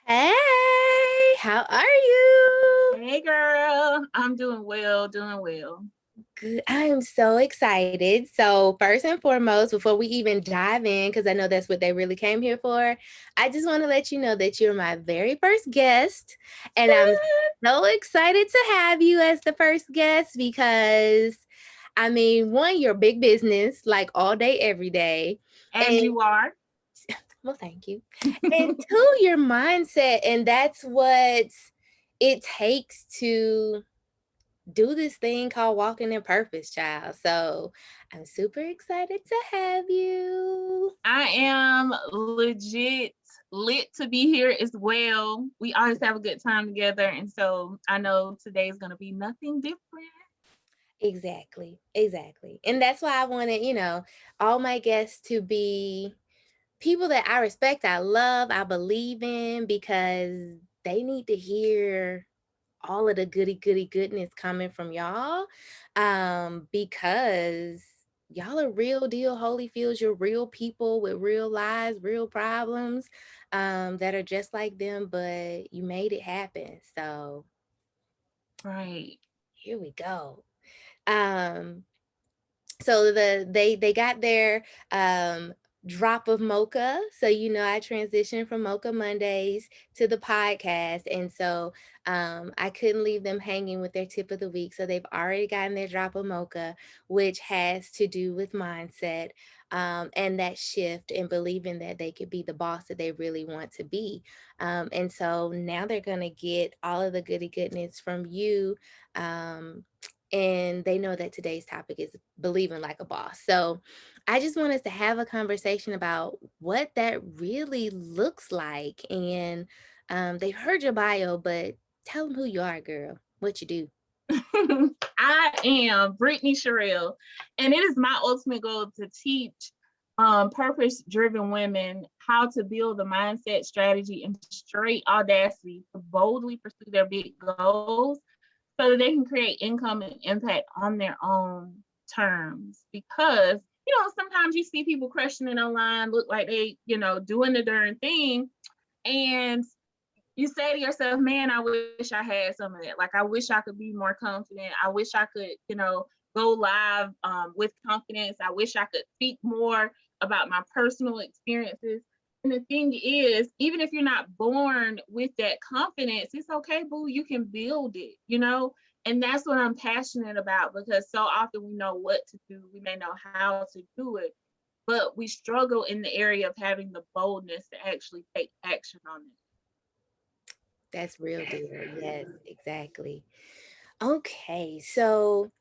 Hey, how are you? Hey girl, I'm doing well, doing well. Good. I am so excited. So, first and foremost, before we even dive in, because I know that's what they really came here for, I just want to let you know that you're my very first guest. And I'm so excited to have you as the first guest because, I mean, one, you're big business, like all day, every day. As And you are. well, thank you. And two, your mindset. And that's what it takes to do this thing called walking in purpose, child. So I'm super excited to have you. I am legit lit to be here as well. We always have a good time together. And so I know today is going to be nothing different. Exactly. Exactly. And that's why I wanted, all my guests to be people that I respect, I love, I believe in because they need to hear all of the goody goodness coming from y'all, because y'all are real deal Holyfields. You're real people with real lives, real problems, that are just like them, but you made it happen. So Right. here we go. um so they got their drop of mocha. So I transitioned from Mocha Mondays to the podcast, and so I couldn't leave them hanging with their tip of the week. So they've already gotten their drop of mocha, which has to do with mindset, and that shift and believing that they could be the boss that they really want to be. And so now they're gonna get all of the goody goodness from you. And they know that today's topic is believing like a boss. So I just want us to have a conversation about what that really looks like. And they've heard your bio, but tell them who you are, girl, what you do. I am Brittany Sherell, and it is my ultimate goal to teach purpose driven women how to build the mindset, strategy, and straight audacity to boldly pursue their big goals so that they can create income and impact on their own terms. Because, sometimes you see people crushing it online, look like they, doing the darn thing. And you say to yourself, man, I wish I had some of that. Like, I wish I could be more confident. I wish I could, go live with confidence. I wish I could speak more about my personal experiences. And the thing is, even if you're not born with that confidence, it's okay, boo. You can build it. And that's what I'm passionate about, because so often we know what to do. We may know how to do it, but we struggle in the area of having the boldness to actually take action on it. That's real deal. Yes, exactly. Okay, so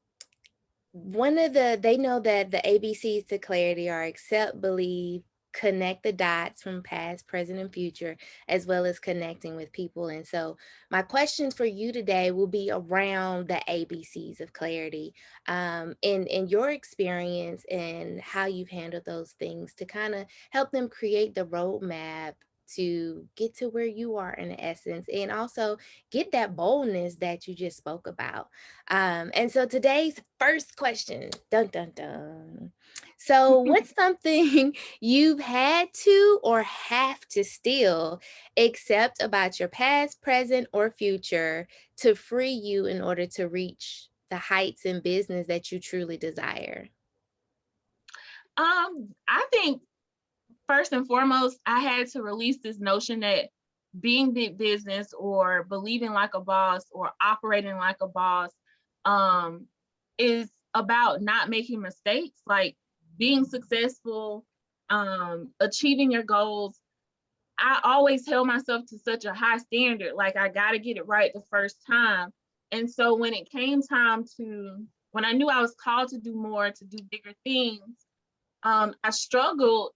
they know that the ABCs to clarity are accept, believe, connect the dots from past, present, and future, as well as connecting with people. And so my questions for you today will be around the ABCs of clarity, in your experience and how you've handled those things to kind of help them create the roadmap to get to where you are in essence, and also get that boldness that you just spoke about. And so today's first question, dun dun dun. So, what's something you've had to or have to still accept about your past, present, or future to free you in order to reach the heights in business that you truly desire? I think first and foremost, I had to release this notion that being big business or believing like a boss or operating like a boss um, is about not making mistakes, like being successful, achieving your goals. I always held myself to such a high standard, like I got to get it right the first time. And so when it came time when I knew I was called to do more, to do bigger things, I struggled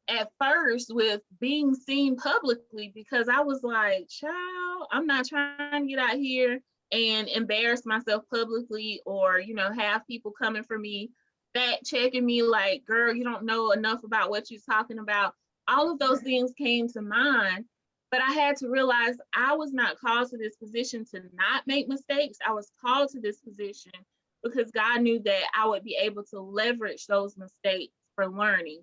at first with being seen publicly, because I was like, child, I'm not trying to get out here and embarrass myself publicly, or, have people coming for me, fact checking me like, girl, you don't know enough about what you're talking about. All of those things came to mind. But I had to realize I was not called to this position to not make mistakes. I was called to this position because God knew that I would be able to leverage those mistakes for learning.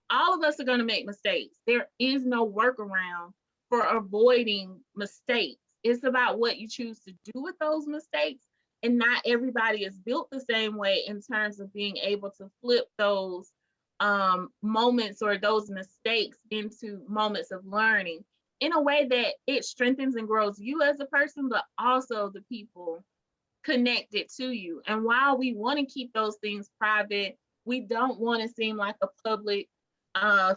All of us are going to make mistakes. There is no workaround for avoiding mistakes. It's about what you choose to do with those mistakes. And not everybody is built the same way in terms of being able to flip those moments or those mistakes into moments of learning in a way that it strengthens and grows you as a person, but also the people connected to you. And while we want to keep those things private, we don't want to seem like a public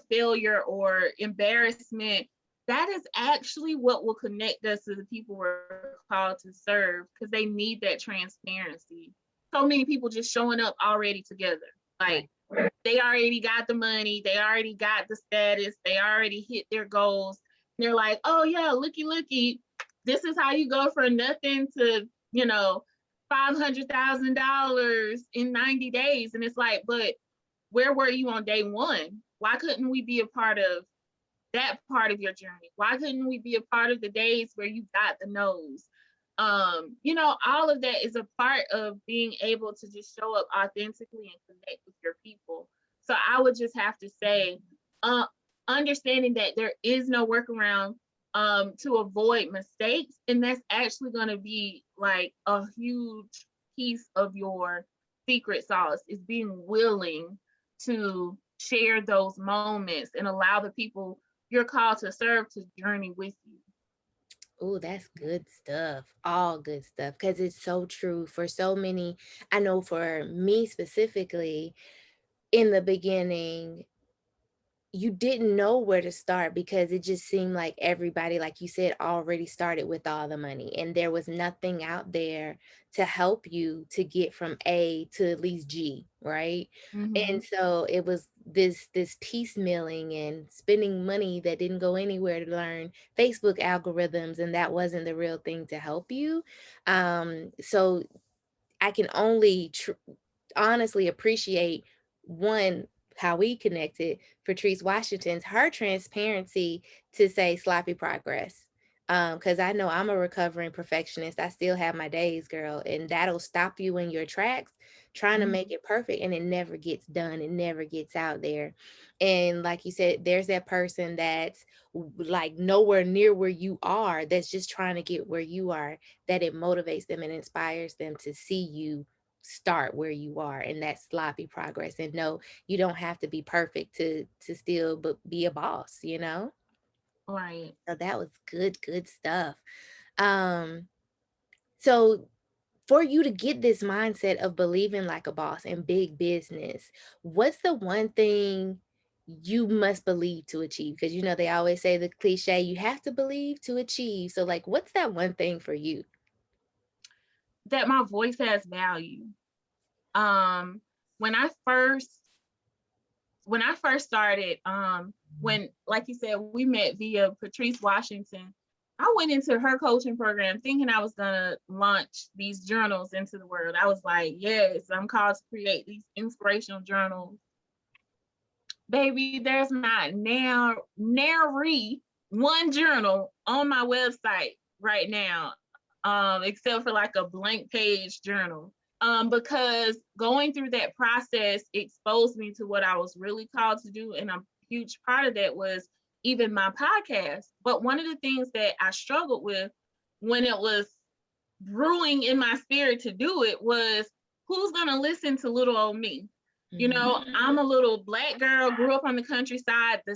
failure or embarrassment. That is actually what will connect us to the people we're called to serve, because they need that transparency. So many people just showing up already together. Like, Right. they already got the money, they already got the status, they already hit their goals. And they're like, oh yeah, looky, this is how you go from nothing to, $500,000 in 90 days. And it's like, but where were you on day one? Why couldn't we be a part of that part of your journey? Why couldn't we be a part of the days where you got the nose? All of that is a part of being able to just show up authentically and connect with your people. So I would just have to say, uh, understanding that there is no workaround to avoid mistakes, and that's actually going to be like a huge piece of your secret sauce, is being willing to share those moments and allow the people you're called to serve to journey with you. Oh, that's good stuff. All good stuff. Because it's so true for so many. I know for me specifically, in the beginning, you didn't know where to start because it just seemed like everybody, like you said, already started with all the money, and there was nothing out there to help you to get from A to at least G, right? Mm-hmm. And so it was this piecemealing and spending money that didn't go anywhere to learn Facebook algorithms, and that wasn't the real thing to help you. So I can only honestly appreciate, one, how we connected, Patrice Washington's, her transparency to say sloppy progress. Because I know I'm a recovering perfectionist. I still have my days, girl, and that'll stop you in your tracks trying to make Mm-hmm. it perfect, and it never gets done. It never gets out there. And like you said, there's that person that's like nowhere near where you are, that's just trying to get where you are, that it motivates them and inspires them to see you start where you are, and that's sloppy progress. And no, you don't have to be perfect to still but be a boss. Right. So that was good stuff. um so for you to get this mindset of believing like a boss in big business, what's the one thing you must believe to achieve? Because they always say the cliche, you have to believe to achieve. So like, what's that one thing for you? That my voice has value. Um, when I first started, when, like you said, we met via Patrice Washington, I went into her coaching program thinking I was gonna launch these journals into the world. I was like, yes, I'm called to create these inspirational journals. Baby, there's not nary one journal on my website right now, except for like a blank page journal. Because going through that process exposed me to what I was really called to do. And a huge part of that was even my podcast. But one of the things that I struggled with when it was brewing in my spirit to do it was, who's going to listen to little old me? I'm a little Black girl, grew up on the countryside. The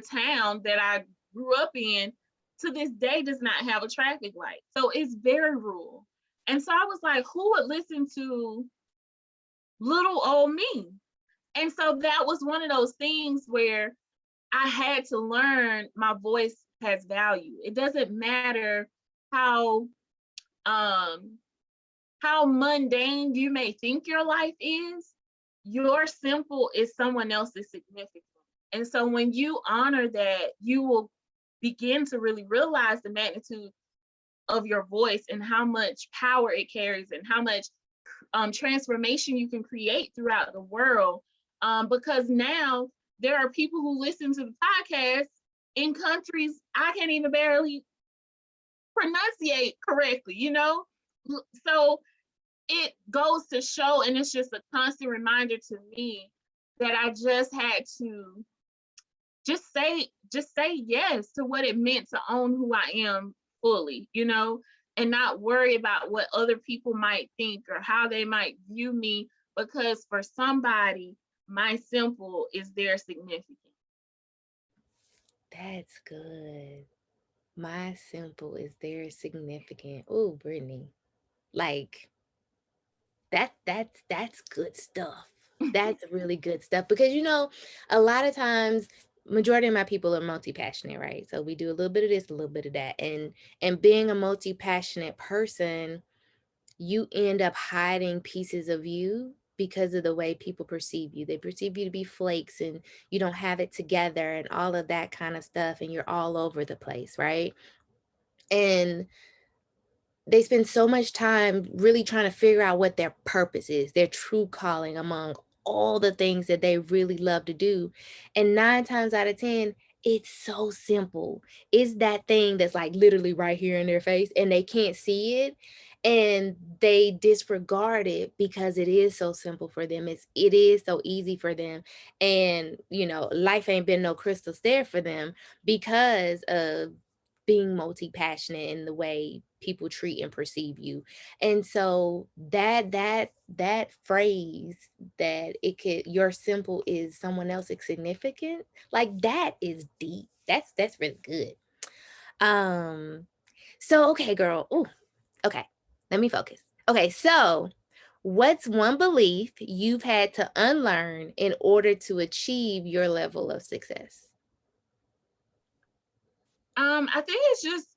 town that I grew up in to this day does not have a traffic light. So it's very rural. And so I was like, who would listen to little old me? And so that was one of those things where I had to learn my voice has value. It doesn't matter how um how mundane you may think your life is, your simple is someone else's significant. And so when you honor that, you will begin to really realize the magnitude of your voice and how much power it carries and how much transformation you can create throughout the world. Because now there are people who listen to the podcast in countries I can't even barely pronunciate correctly. So it goes to show, and it's just a constant reminder to me that I just had to just say yes to what it meant to own who I am fully, and not worry about what other people might think or how they might view me, because for somebody, my simple is their significance. That's good. My simple is very significant. Oh, Brittany. Like that's good stuff. That's really good stuff because a lot of times majority of my people are multi-passionate, right? So we do a little bit of this, a little bit of that. And being a multi-passionate person, you end up hiding pieces of you because of the way people perceive you. They perceive you to be flakes and you don't have it together and all of that kind of stuff and you're all over the place, right? And they spend so much time really trying to figure out what their purpose is, their true calling among all the things that they really love to do. And 9 times out of 10, it's so simple. It's that thing that's like literally right here in their face and they can't see it and they disregard it because it is so simple for them. It is so easy for them. And life ain't been no crystal stair for them because of being multi-passionate in the way people treat and perceive you. And so that phrase that it could your simple is someone else's significant, like that is deep. That's really good. Um so okay, girl. Ooh, okay. Let me focus. Okay, so what's one belief you've had to unlearn in order to achieve your level of success? I think it's just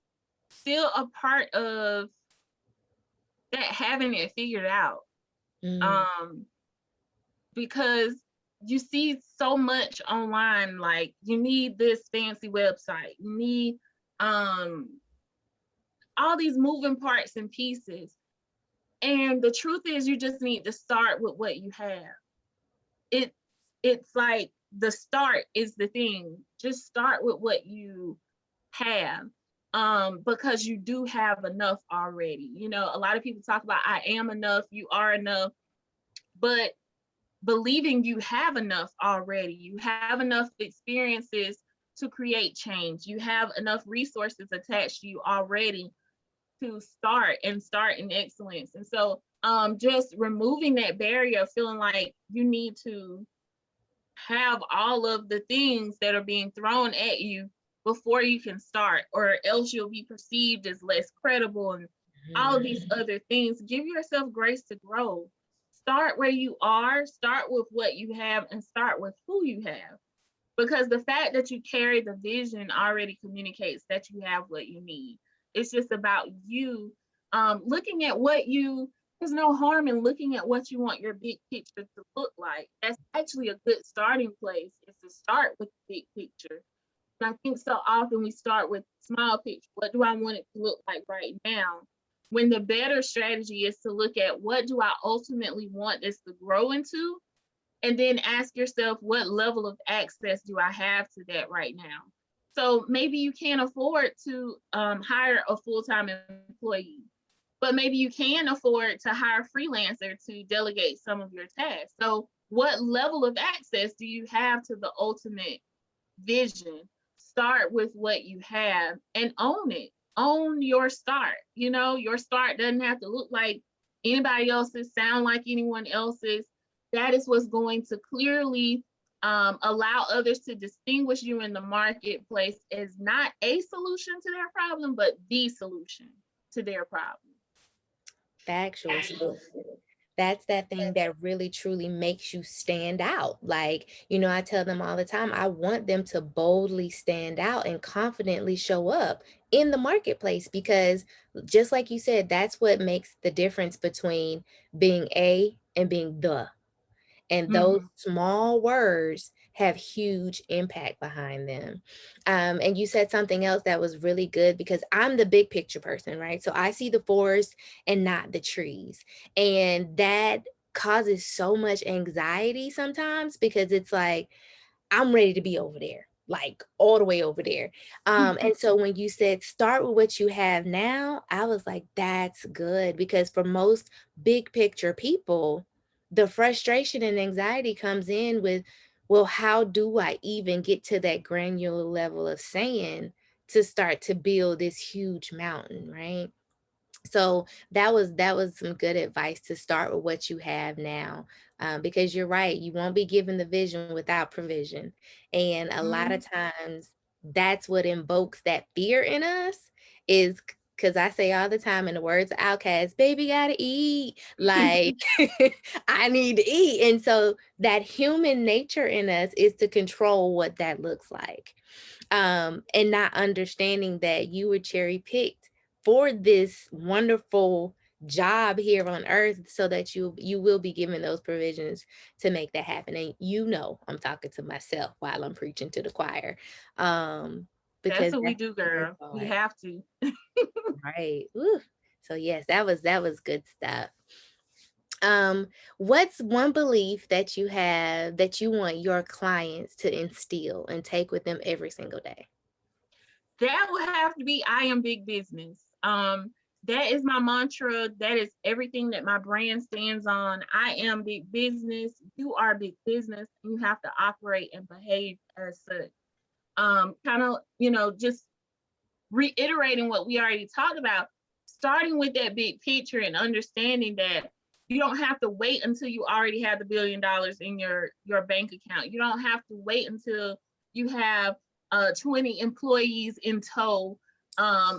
still a part of that having it figured out. Mm, Um, because you see so much online, like you need this fancy website, you need um all these moving parts and pieces. And the truth is you just need to start with what you have. It it's like the start is the thing. Just start with what you have. Because you do have enough already. A lot of people talk about I am enough, you are enough, but believing you have enough already. You have enough experiences to create change. You have enough resources attached to you already to start in excellence. And so just removing that barrier of feeling like you need to have all of the things that are being thrown at you before you can start, or else you'll be perceived as less credible and all of these mhm. other things. Give yourself grace to grow. Start where you are, start with what you have, and start with who you have. Because the fact that you carry the vision already communicates that you have what you need. It's just about you looking at what you, there's no harm in looking at what you want your big picture to look like. That's actually a good starting place, is to start with the big picture. And I think so often we start with small picture. What do I want it to look like right now? When the better strategy is to look at what do I ultimately want this to grow into, and then ask yourself, what level of access do I have to that right now? So maybe you can't afford to hire a full-time employee, but maybe you can afford to hire a freelancer to delegate some of your tasks. So what level of access do you have to the ultimate vision? Start with what you have and own it. Own your start. Your start doesn't have to look like anybody else's, sound like anyone else's. That is what's going to clearly allow others to distinguish you in the marketplace as not a solution to their problem, but the solution to their problem. Factual stuff. That's that thing that really truly makes you stand out. Like, I tell them all the time, I want them to boldly stand out and confidently show up in the marketplace because just like you said, that's what makes the difference between being a and being the. And those Mm-hmm. small words have huge impact behind them. And you said something else that was really good because I'm the big picture person, right? So I see the forest and not the trees. And that causes so much anxiety sometimes because it's like, I'm ready to be over there, like all the way over there. And so when you said start with what you have now, I was like, that's good because for most big picture people, the frustration and anxiety comes in with well, how do I even get to that granular level of saying to start to build this huge mountain, right? So that was some good advice to start with what you have now, because you're right, you won't be given the vision without provision, and a lot of Mm. times that's what invokes that fear in us, is because I say all the time, in the words of Outcast, baby gotta eat, like I need to eat. And so that human nature in us is to control what that looks like, and not understanding that you were cherry picked for this wonderful job here on earth, so that you will be given those provisions to make that happen. And I'm talking to myself while I'm preaching to the choir, That's because what we that's do, the hard girl. We part, have to. right? Ooh. So yes, that was good stuff. What's one belief that you have that you want your clients to instill and take with them every single day? That would have to be I am big business. That is my mantra. That is everything that my brand stands on. I am big business. You are big business. You have to operate and behave as such. Kind of, just reiterating what we already talked about, starting with that big picture and understanding that you don't have to wait until you already have the $1 billion in your bank account. You don't have to wait until you have 20 employees in tow.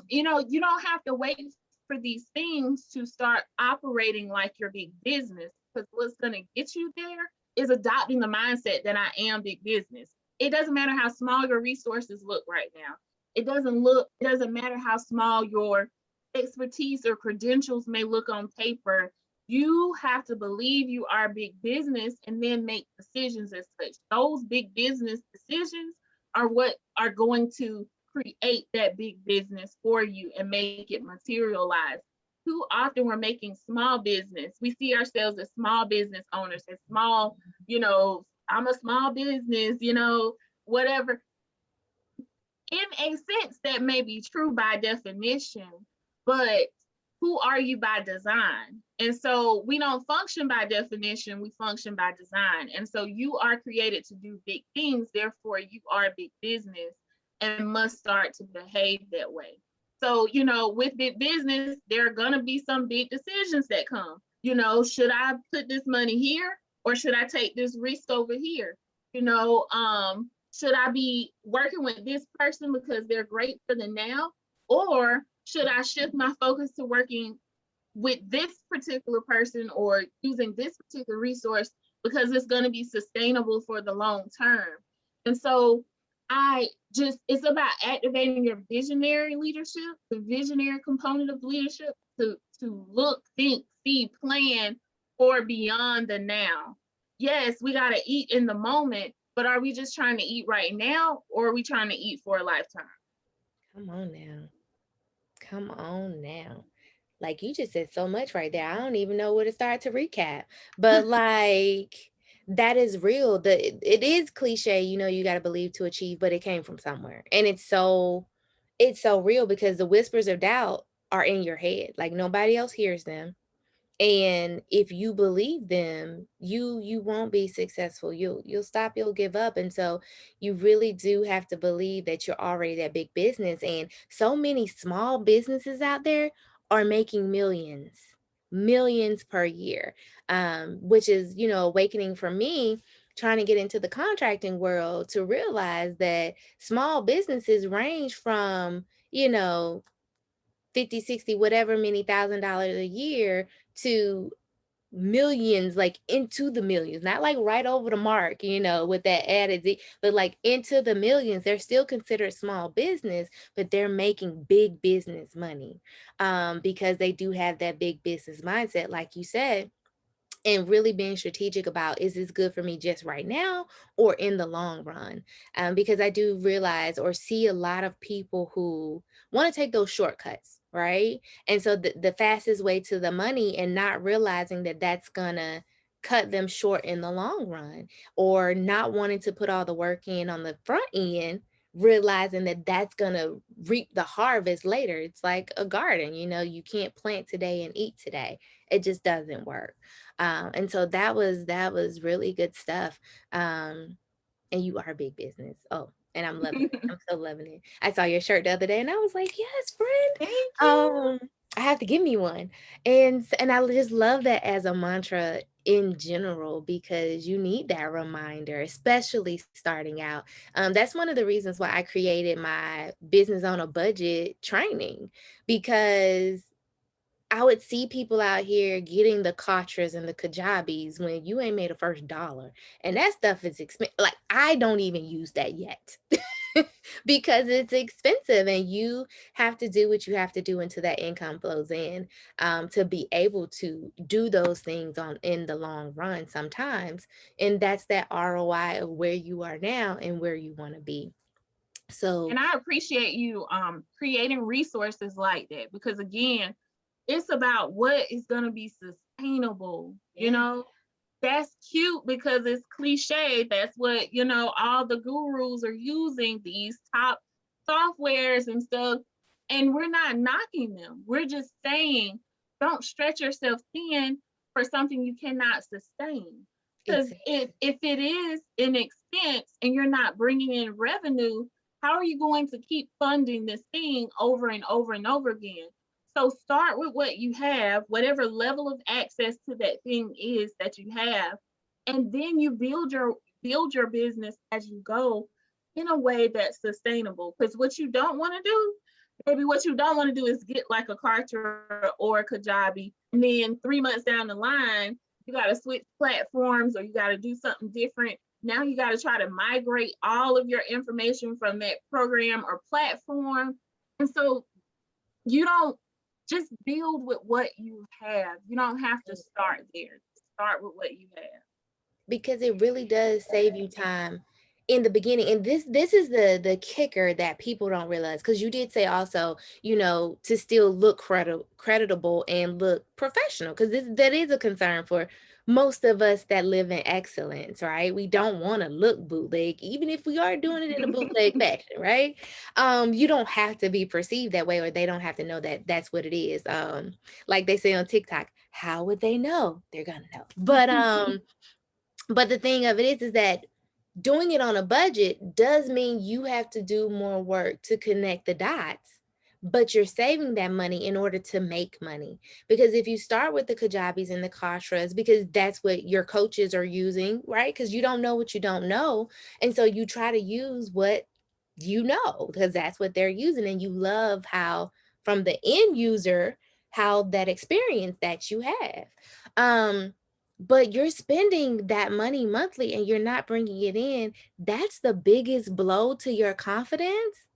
You don't have to wait for these things to start operating like your big business, because what's going to get you there is adopting the mindset that I am big business. It doesn't matter how small your resources look right now. It doesn't matter how small your expertise or credentials may look on paper. You have to believe you are a big business and then make decisions as such. Those big business decisions are what are going to create that big business for you and make it materialize. Too often we're making small business. We see ourselves as small business owners, as small, I'm a small business, whatever. In a sense, that may be true by definition, but who are you by design? And so we don't function by definition, we function by design. And so you are created to do big things, therefore you are a big business and must start to behave that way. So, with big business, there are going to be some big decisions that come. Should I put this money here or should I take this risk over here? Should I be working with this person because they're great for the now? Or should I shift my focus to working with this particular person or using this particular resource because it's going to be sustainable for the long term? And so it's about activating your visionary leadership, the visionary component of leadership, to look, think, see, plan for beyond the now. Yes, we got to eat in the moment, but are we just trying to eat right now or are we trying to eat for a lifetime? Come on now. Come on now. Like, you just said so much right there. I don't even know where to start to recap. But like, that is real. It is cliche, you got to believe to achieve, but it came from somewhere. And it's so real, because the whispers of doubt are in your head. Like, nobody else hears them. And if you believe them, you won't be successful. You'll stop, you'll give up. And so you really do have to believe that you're already that big business. And so many small businesses out there are making millions per year, which is, awakening for me, trying to get into the contracting world, to realize that small businesses range from, 50, 60, whatever many $1,000 a year, to millions, like into the millions, not like right over the mark, with that added, but like into the millions. They're still considered small business, but they're making big business money, because they do have that big business mindset, like you said, and really being strategic about, is this good for me just right now or in the long run? Because I do realize or see a lot of people who want to take those shortcuts, right? And so the fastest way to the money, and not realizing that that's gonna cut them short in the long run, or not wanting to put all the work in on the front end, realizing that that's gonna reap the harvest later. It's like a garden, you can't plant today and eat today. It just doesn't work. And so that was really good stuff. And you are big business. Oh, and I'm loving it. I'm so loving it. I saw your shirt the other day and I was like, yes, Thank friend. you. I have to give me one. And I just love that as a mantra in general because you need that reminder, especially starting out. That's one of the reasons why I created my business on a budget training because I would see people out here getting the Katras and the Kajabis when you ain't made a first dollar. And that stuff is expensive. Like, I don't even use that yet because it's expensive and you have to do what you have to do until that income flows in to be able to do those things on in the long run sometimes. And that's that ROI of where you are now and where you want to be. So, And I appreciate you creating resources like that, because again, it's about what is going to be sustainable. You yeah, know, that's cute because it's cliche. That's what, all the gurus are using, these top softwares and stuff. And we're not knocking them. We're just saying, don't stretch yourself thin for something you cannot sustain. Because exactly. if it is an expense and you're not bringing in revenue, how are you going to keep funding this thing over and over and over again? So start with what you have, whatever level of access to that thing is that you have, and then you build your business as you go in a way that's sustainable. Because what you don't want to do, maybe what you don't want to do is get like a Kartra or a Kajabi, and then 3 months down the line, you got to switch platforms or you got to do something different. Now you got to try to migrate all of your information from that program or platform. And so you don't, just build with what you have. You don't have to start there. Start with what you have. Because it really does save you time in the beginning. And this is the kicker that people don't realize, because you did say also, to still look creditable and look professional, because that is a concern for most of us that live in excellence, right? We don't want to look bootleg, even if we are doing it in a bootleg fashion, right? You don't have to be perceived that way, or they don't have to know that that's what it is. Like they say on TikTok, how would they know? They're gonna know. But the thing of it is that doing it on a budget does mean you have to do more work to connect the dots, but you're saving that money in order to make money. Because if you start with the Kajabis and the Kashras, because that's what your coaches are using, right? Because you don't know what you don't know. And so you try to use what you know, because that's what they're using. And you love how, from the end user, how that experience that you have. Um, but you're spending that money monthly and you're not bringing it in. That's the biggest blow to your confidence,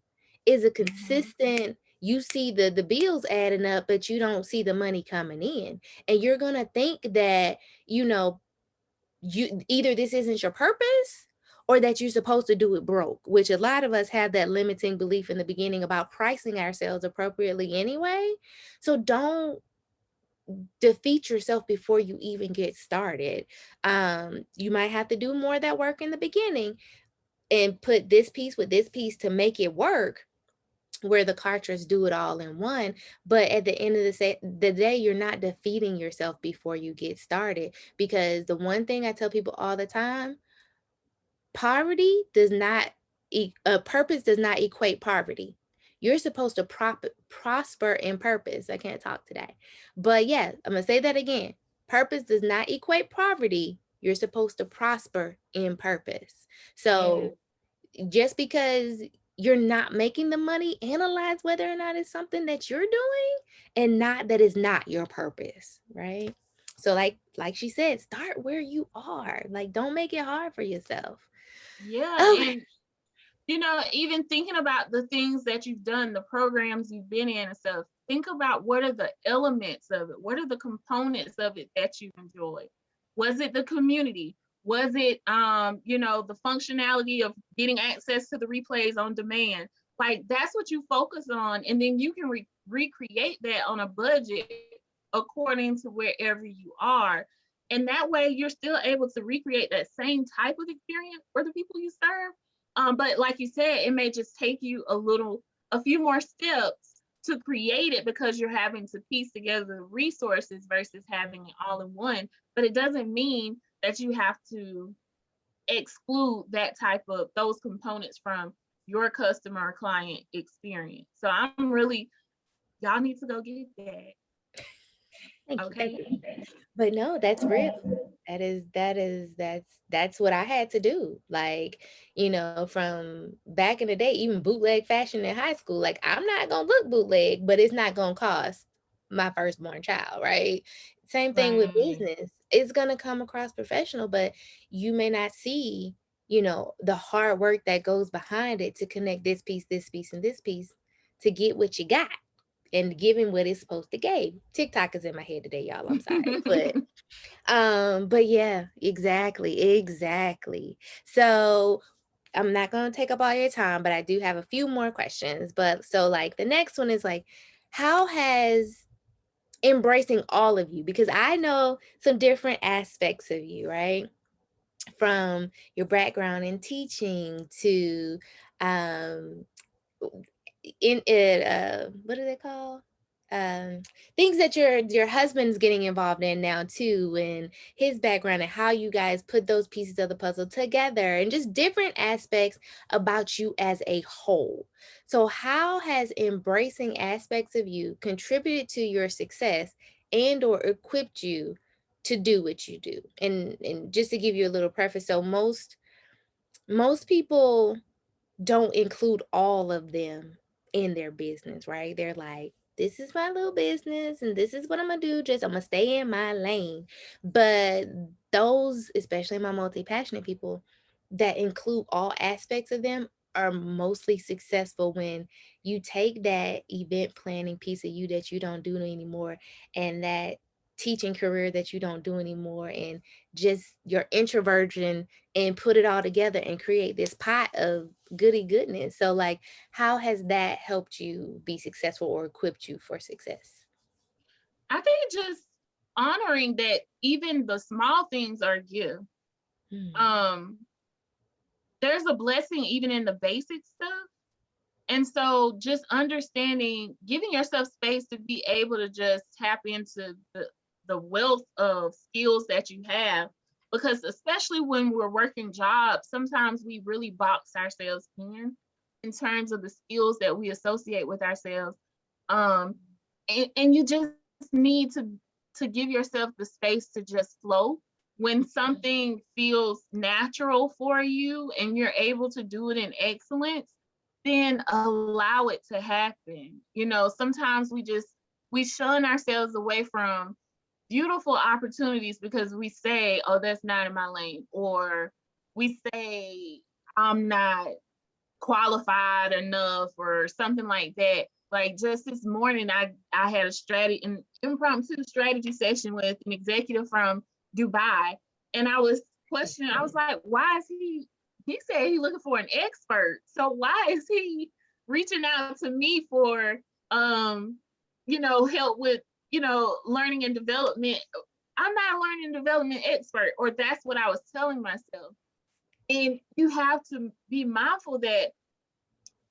is a Mhm. consistent, you see the bills adding up but you don't see the money coming in, and you're going to think that, you know you either this isn't your purpose, or that you're supposed to do it broke, which a lot of us have that limiting belief in the beginning about pricing ourselves appropriately anyway. So don't defeat yourself before you even get started. You might have to do more of that work in the beginning and put this piece with this piece to make it work, where the cartridge do it all in one. But at the end of the day, you're not defeating yourself before you get started. Because the one thing I tell people all the time, poverty does not, purpose does not equate poverty. You're supposed to prosper in purpose. I can't talk today. But yeah, I'm going to say that again. Purpose does not equate poverty. You're supposed to prosper in purpose. Yeah. So just because you're not making the money, analyze whether or not it's something that you're doing and not that it's not your purpose, right? So like she said, start where you are. Like, don't make it hard for yourself. Yeah. Okay. And, even thinking about the things that you've done, the programs you've been in and stuff, think about what are the elements of it? What are the components of it that you enjoy? Was it the community? Was it, the functionality of getting access to the replays on demand? Like, that's what you focus on. And then you can recreate that on a budget according to wherever you are. And that way you're still able to recreate that same type of experience for the people you serve. But like you said, it may just take you a few more steps to create it, because you're having to piece together the resources versus having it all in one. But it doesn't mean that you have to exclude those components from your customer or client experience. So I'm really, y'all need to go get that. Thank you. Thank Okay. you. But no, that's real. That's what I had to do. Like, from back in the day, even bootleg fashion in high school, like I'm not gonna look bootleg, but it's not gonna cost my firstborn child, right? Same thing with Right. business. It's gonna come across professional, but you may not see, the hard work that goes behind it to connect this piece, and this piece to get what you got and giving what it's supposed to give. TikTok is in my head today, y'all. I'm sorry. But yeah, exactly. So I'm not gonna take up all your time, but I do have a few more questions. But so like the next one is like, how has embracing all of you, because I know some different aspects of you, right? From your background in teaching to um in it what do they call um things that your husband's getting involved in now too, and his background and how you guys put those pieces of the puzzle together, and just different aspects about you as a whole. So how has embracing aspects of you contributed to your success and or equipped you to do what you do? And just to give you a little preface, so most people don't include all of them in their business, right? They're like, this is my little business and this is what I'm gonna do. Just I'm gonna stay in my lane. But those, especially my multi-passionate people that include all aspects of them, are mostly successful when you take that event planning piece of you that you don't do anymore, and that teaching career that you don't do anymore, and just your introversion, and put it all together and create this pot of goody goodness. So like, how has that helped you be successful or equipped you for success? I think just honoring that even the small things are a gift. Hmm. Um, there's a blessing even in the basic stuff. And so just understanding, giving yourself space to be able to just tap into the wealth of skills that you have. Because especially when we're working jobs, sometimes we really box ourselves in terms of the skills that we associate with ourselves. Um, and you just need to give yourself the space to just flow when something feels natural for you and you're able to do it in excellence. Then allow it to happen. Sometimes we shun ourselves away from beautiful opportunities because we say, oh, that's not in my lane, or we say, I'm not qualified enough, or something like that. Like just this morning, I had an impromptu strategy session with an executive from Dubai, and I was questioning. I was like, why is he? He said he's looking for an expert. So why is he reaching out to me for help with learning and development? I'm not a learning and development expert, or that's what I was telling myself. And you have to be mindful that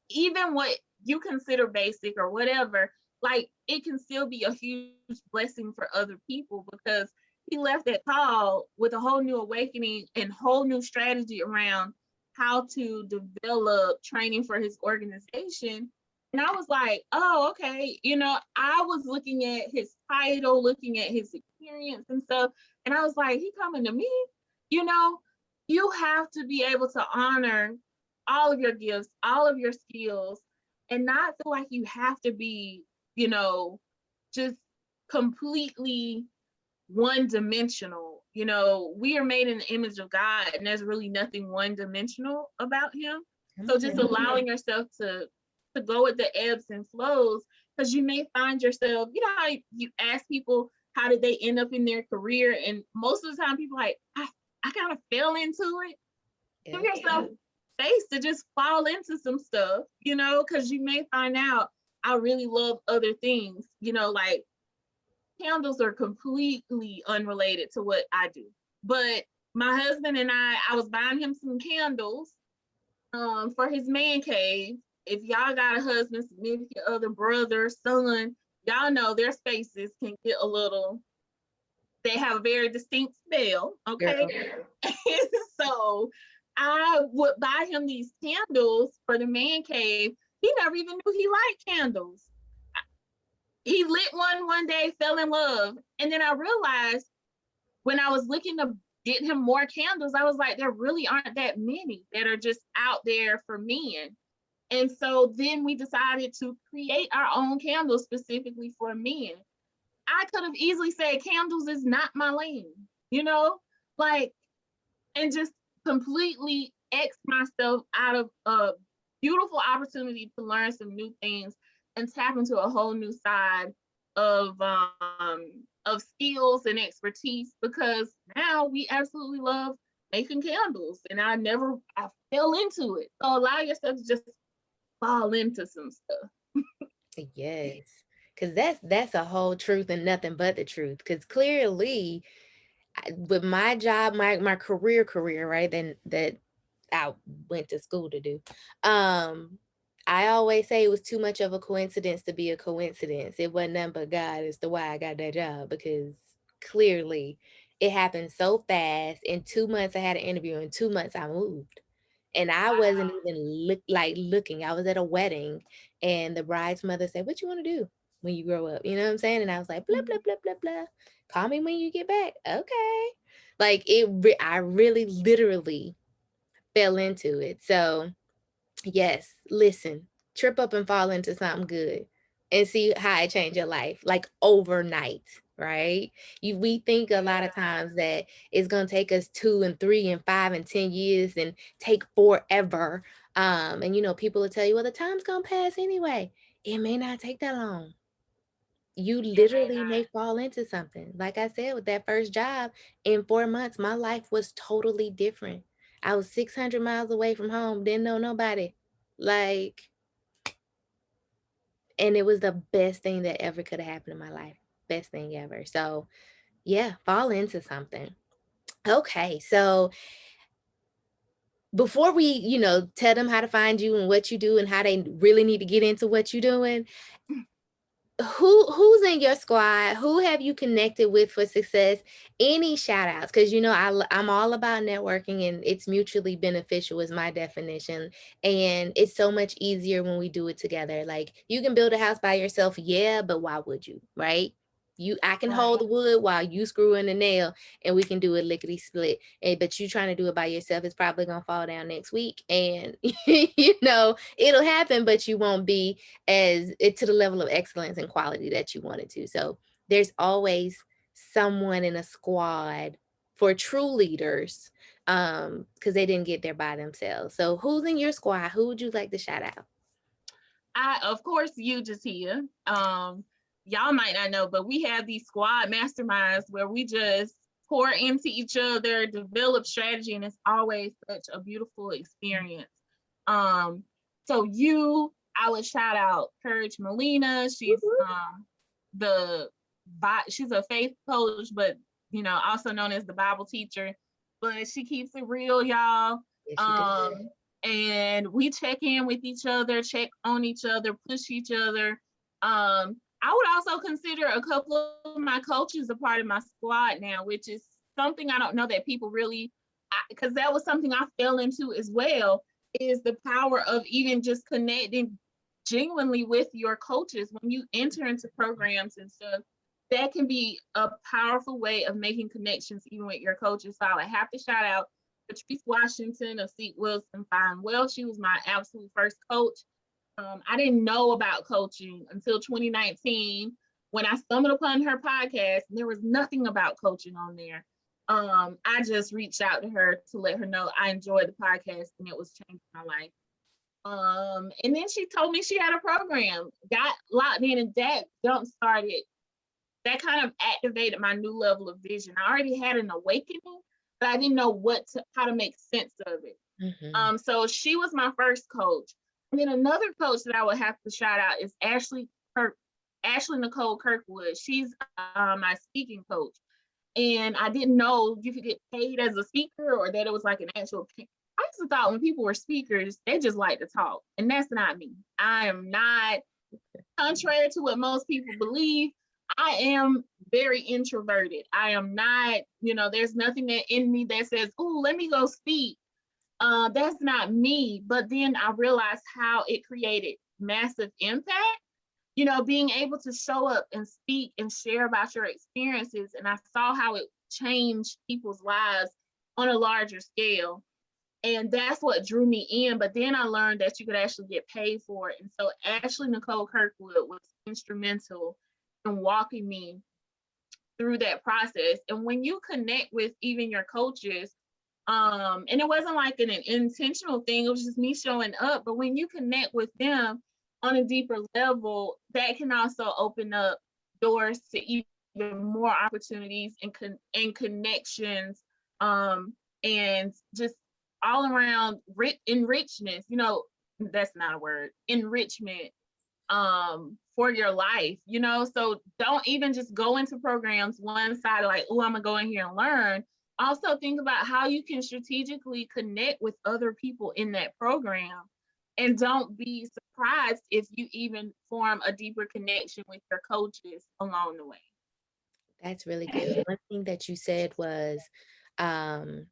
even what you consider basic or whatever, like it can still be a huge blessing for other people, because he left that call with a whole new awakening and whole new strategy around how to develop training for his organization. And I was like, oh, okay. I was looking at his title, looking at his experience and stuff. And I was like, he coming to me? You know, you have to be able to honor all of your gifts, all of your skills, and not feel like you have to be, just completely one dimensional. We are made in the image of God, and there's really nothing one dimensional about Him. So just allowing yourself to go with the ebbs and flows, because you may find yourself, how you ask people how did they end up in their career, and most of the time people are like, I kind of fell into it. Give Yep. yourself space to just fall into some stuff, because you may find out I really love other things, like candles are completely unrelated to what I do. But my husband and I was buying him some candles for his man cave. If y'all got a husband, significant other, brother, son, y'all know their spaces can get a little They have a very distinct smell, okay? Girl. So I would buy him these candles for the man cave. He never even knew he liked candles. He lit one day, fell in love. And then I realized when I was looking to get him more candles, I was like, there really aren't that many that are just out there for men. And so then we decided to create our own candles specifically for men. I could have easily said candles is not my lane, you know, like, and just completely X myself out of a beautiful opportunity to learn some new things and tap into a whole new side of skills and expertise, because now we absolutely love making candles, and I fell into it. So allow yourself to just fall into some stuff. Yes. Cause that's a whole truth and nothing but the truth. Cause clearly with my job, my career, right? Then that I went to school to do. Um, I always say it was too much of a coincidence to be a coincidence. It wasn't nothing but God as to why I got that job, because clearly it happened so fast. In 2 months, I had an interview. In 2 months, I moved. And I wasn't Wow. even looking. I was at a wedding, and the bride's mother said, "What you want to do when you grow up?" You know what I'm saying? And I was like, "Blah blah blah blah blah. Call me when you get back." Okay. Like I really literally fell into it. So yes, listen, trip up and fall into something good and see how it change your life, like overnight, right? We think a lot of Yeah. times that it's gonna take us 2 and 3 and 5 and 10 years and take forever. And people will tell you, well, the time's gonna pass anyway. It may not take that long. You It may literally may not. fall into something. Like I said, with that first job, in 4 months, my life was totally different. I was 600 miles away from home, didn't know nobody. Like, and it was the best thing that ever could have happened in my life. Best thing ever. So, yeah, fall into something. Okay, so before we, tell them how to find you and what you do and how they really need to get into what you're doing, who's in your squad, who have you connected with for success? Any shout outs? Because I'm all about networking, and it's mutually beneficial is my definition. And it's so much easier when we do it together. Like, you can build a house by yourself, yeah, but why would you, right? I can hold Right. the wood while you screw in the nail, and we can do it lickety split. But you trying to do it by yourself, it's probably gonna fall down next week, and it'll happen, but you won't be as it to the level of excellence and quality that you wanted to. So there's always someone in a squad for true leaders, because they didn't get there by themselves. So who's in your squad? Who would you like to shout out? Of course, you, Jatia. Y'all might not know, but we have these squad masterminds where we just pour into each other, develop strategy, and it's always such a beautiful experience. Um, so I would shout out Courage Molina. The she's a faith coach, but also known as the Bible teacher. But she keeps it real, y'all. Yes, she did. Um, and we check in with each other, check on each other, push each other. I would also consider a couple of my coaches a part of my squad now, which is something I don't know that people really, because that was something I fell into as well, is the power of even just connecting genuinely with your coaches when you enter into programs and stuff. That can be a powerful way of making connections even with your coaches. So I have to shout out Patrice Washington of Seat Wilson Fine Well. She was my absolute first coach. I didn't know about coaching until 2019 when I stumbled upon her podcast, and there was nothing about coaching on there. I just reached out to her to let her know I enjoyed the podcast and it was changing my life. And then she told me she had a program, got locked in, and that jump started. That kind of activated my new level of vision. I already had an awakening, but I didn't know how to make sense of it. Mm-hmm. So she was my first coach. And then another coach that I would have to shout out is Ashley Nicole Kirkwood. She's my speaking coach. And I didn't know you could get paid as a speaker or that it was like an actual pay. I used to thought when people were speakers, they just like to talk. And that's not me. I am not, contrary to what most people believe, I am very introverted. I am not, there's nothing that in me that says, "Oh, let me go speak." That's not me. But then I realized how it created massive impact. Being able to show up and speak and share about your experiences, and I saw how it changed people's lives on a larger scale. And that's what drew me in. But then I learned that you could actually get paid for it. And so Ashley Nicole Kirkwood was instrumental in walking me through that process. And when you connect with even your coaches, and it wasn't like an intentional thing, it was just me showing up. But when you connect with them on a deeper level, that can also open up doors to even more opportunities and connections, and just all around enrichment. That's not a word. Enrichment, for your life. So don't even just go into programs one side like, "Oh, I'm gonna go in here and learn." Also think about how you can strategically connect with other people in that program, and don't be surprised if you even form a deeper connection with your coaches along the way. That's really good. One thing that you said was, um,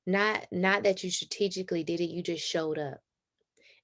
not that you strategically did it, you just showed up.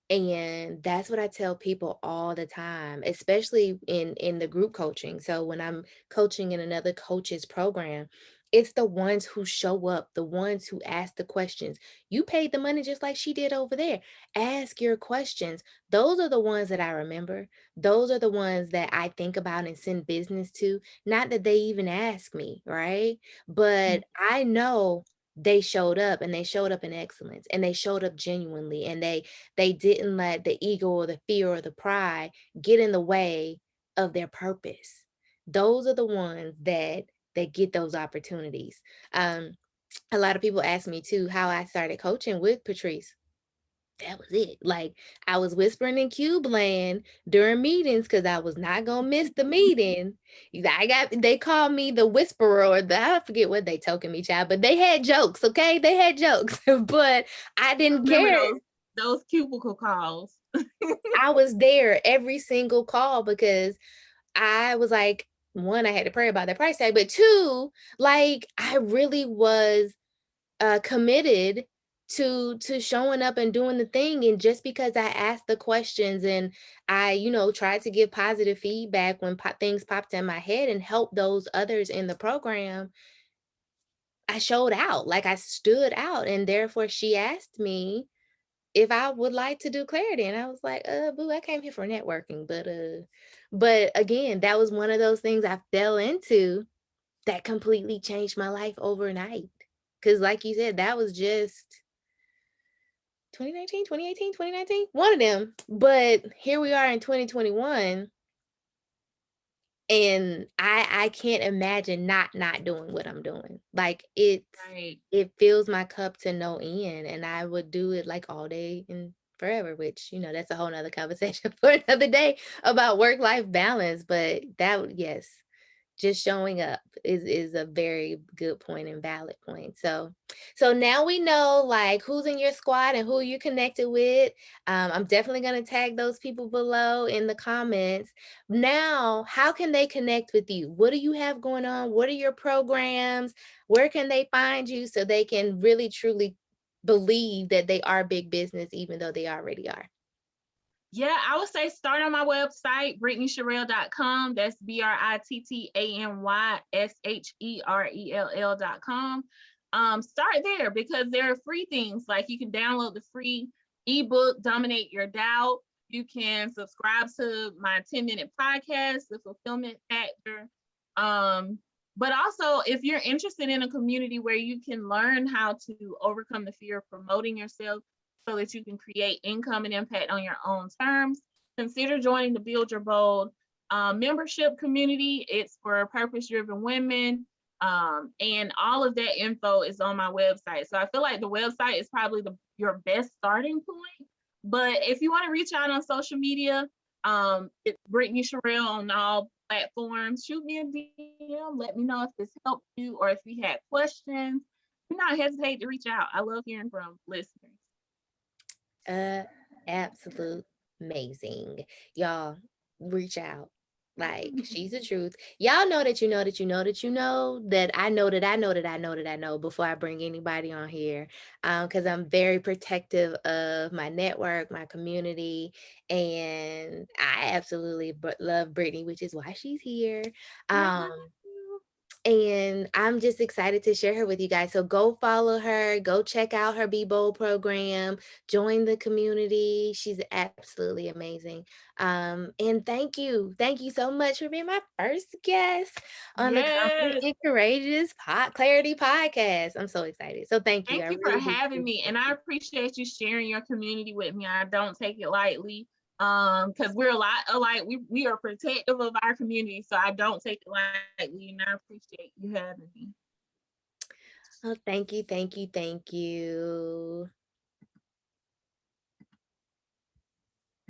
And that's what I tell people all the time, especially in the group coaching. So when I'm coaching in another coach's program, it's the ones who show up, the ones who ask the questions. You paid the money just like she did over there. Ask your questions. Those are the ones that I remember. Those are the ones that I think about and send business to. Not that they even ask me, right? But I know they showed up, and they showed up in excellence, and they showed up genuinely, and they didn't let the ego or the fear or the pride get in the way of their purpose. Those are the ones that get those opportunities. A lot of people ask me too how I started coaching with Patrice. That was it. Like, I was whispering in cube land during meetings because I was not gonna miss the meeting. They called me the whisperer, or I forget what they token me, child, but they had jokes, okay? They had jokes, but I I didn't remember care. those cubicle calls. I was there every single call because I was like, one, I had to pray about that price tag, but two, like, I really was committed to showing up and doing the thing. And just because I asked the questions, and I tried to give positive feedback when things popped in my head and help those others in the program, I showed out. Like, I stood out, and therefore she asked me if I would like to do clarity. And I was like, boo, I came here for networking. But again, that was one of those things I fell into that completely changed my life overnight. Cause like you said, that was just 2019, 2018, 2019, one of them. But here we are in 2021. And I can't imagine not doing what I'm doing. Like, Right. it fills my cup to no end, and I would do it like all day and forever, which, that's a whole nother conversation for another day about work-life balance. But yes, just showing up is a very good point and valid point. So now we know, like, who's in your squad and who you connected with. I'm definitely going to tag those people below in the comments. Now, how can they connect with you? What do you have going on? What are your programs? Where can they find you so they can really truly believe that they are big business, even though they already are? Yeah, I would say start on my website, BrittanySherell.com. That's BrittanySherell.com. Start there because there are free things. Like, you can download the free ebook, Dominate Your Doubt. You can subscribe to my 10-minute podcast, The Fulfillment Factor. But also, if you're interested in a community where you can learn how to overcome the fear of promoting yourself so that you can create income and impact on your own terms, consider joining the Build Your Bold membership community. It's for purpose-driven women. And all of that info is on my website. So I feel like the website is probably your best starting point. But if you want to reach out on social media, it's Brittany Sherell on all platforms. Shoot me a DM. Let me know if this helped you or if you had questions. Do not hesitate to reach out. I love hearing from listeners. Uh, Absolute amazing. Y'all, reach out. Like, she's the truth. Y'all know that you know that you know that you know that I know that I know that I know that I know before I bring anybody on here. Because I'm very protective of my network, my community, and I absolutely love Brittany, which is why she's here. Yeah. Um, and I'm just excited to share her with you guys. So go follow her, go check out her Be Bold program, join the community. She's absolutely amazing. And thank you so much for being my first guest on the Confident Yes. and Courageous Clarity podcast. I'm so excited. So thank you. Thank I you for really do having me. appreciate And I you. appreciate you sharing your community with me. I don't take it lightly. Because we're a lot alike. We are protective of our community. So I don't take it lightly. And I appreciate you having me. Oh, thank you, thank you, thank you.